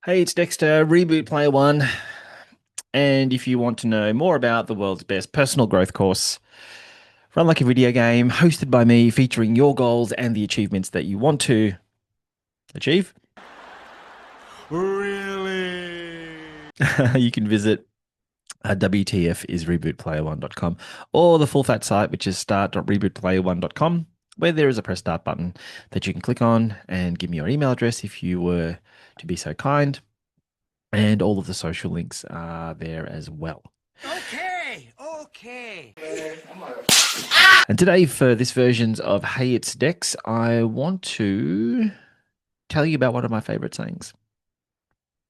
Hey, it's Dexter, Reboot Player One. And if you want to know more about the world's best personal growth course, run like a video game, hosted by me, featuring your goals and the achievements that you want to achieve, Really? you can visit WTFisRebootPlayer1.com or the full fat site, which is start.rebootplayer1.com, where there is a press start button that you can click on and give me your email address if you were to be so kind. And all of the social links are there as well. Okay. And today, for this versions of Hey It's Dex, I want to tell you about one of my favorite sayings.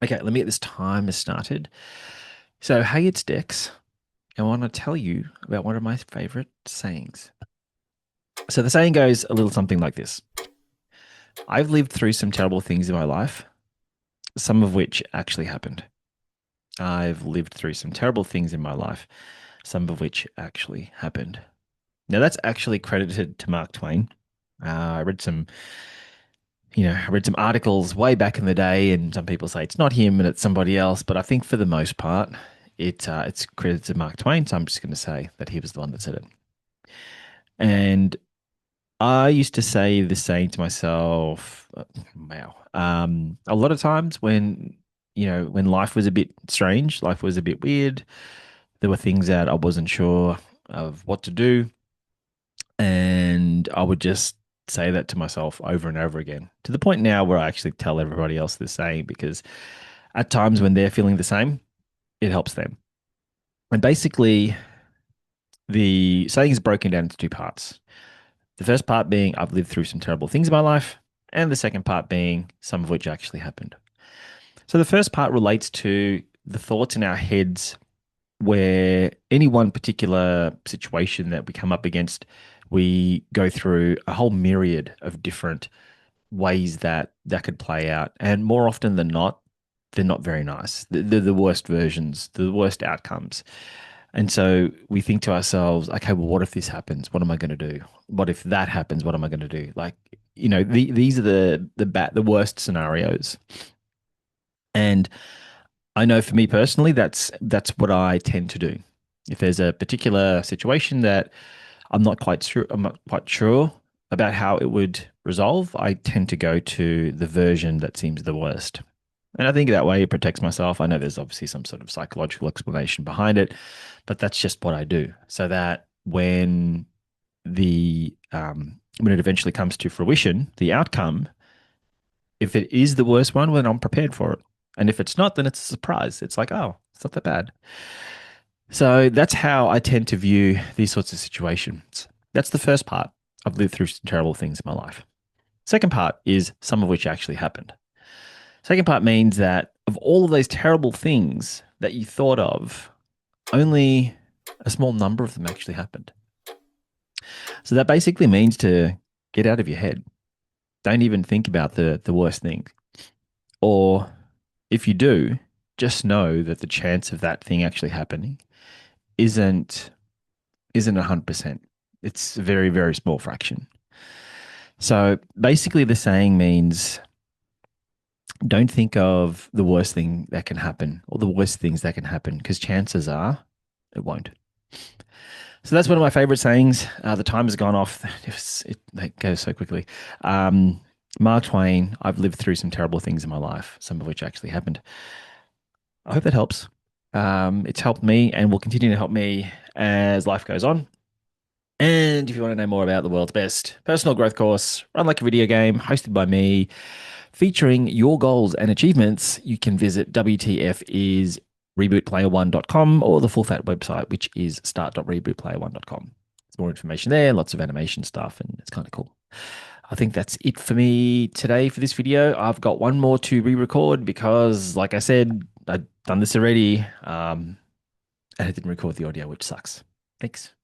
Okay, let me get this timer started. So, hey, it's Dex. I want to tell you about one of my favorite sayings. So, the saying goes a little something like this: I've lived through some terrible things in my life, some of which actually happened. I've lived through some terrible things in my life, some of which actually happened. Now, that's actually credited to Mark Twain. I read some I read some articles way back in the day, and some people say it's not him and it's somebody else. But I think for the most part, it's credited to Mark Twain. So I'm just going to say that he was the one that said it. And I used to say the saying to myself, wow, a lot of times when when life was a bit strange, life was a bit weird. There were things that I wasn't sure of what to do, and I would just say that to myself over and over again, to the point now where I actually tell everybody else the same, because at times when they're feeling the same, it helps them. And basically, the saying is broken down into two parts. The first part being, I've lived through some terrible things in my life, and the second part being, some of which actually happened. So the first part relates to the thoughts in our heads where any one particular situation that we come up against, we go through a whole myriad of different ways that that could play out. And more often than not, they're not very nice. They're the worst versions, the worst outcomes. And so we think to ourselves, okay, well, what if this happens? What am I going to do? What if that happens? What am I going to do? Like, these are the worst scenarios. And I know for me personally, that's what I tend to do. If there's a particular situation that I'm not quite sure about how it would resolve, I tend to go to the version that seems the worst. And I think that way it protects myself. I know there's obviously some sort of psychological explanation behind it, but that's just what I do. So that when it eventually comes to fruition, the outcome, if it is the worst one, then I'm prepared for it. And if it's not, then it's a surprise. It's like, oh, it's not that bad. So that's how I tend to view these sorts of situations. That's the first part. I've lived through some terrible things in my life. Second part is some of which actually happened. Second part means that of all of those terrible things that you thought of, only a small number of them actually happened. So that basically means to get out of your head. Don't even think about the worst thing. Or if you do, just know that the chance of that thing actually happening isn't isn't 100%. It's a very, very small fraction. So basically, the saying means don't think of the worst thing that can happen or the worst things that can happen, because chances are it won't. So that's one of my favorite sayings. The time has gone off. It goes so quickly. Mark Twain, I've lived through some terrible things in my life, some of which actually happened. I hope that helps. It's helped me and will continue to help me as life goes on. And if you want to know more about the world's best personal growth course, run like a video game, hosted by me, featuring your goals and achievements, you can visit WTFisRebootPlayer1.com or the full fat website, which is start.rebootplayer1.com. There's more information there, lots of animation stuff, and it's kind of cool. I think that's it for me today for this video. I've got one more to re-record because, like I said, I've done this already, and I didn't record the audio, which sucks. Thanks.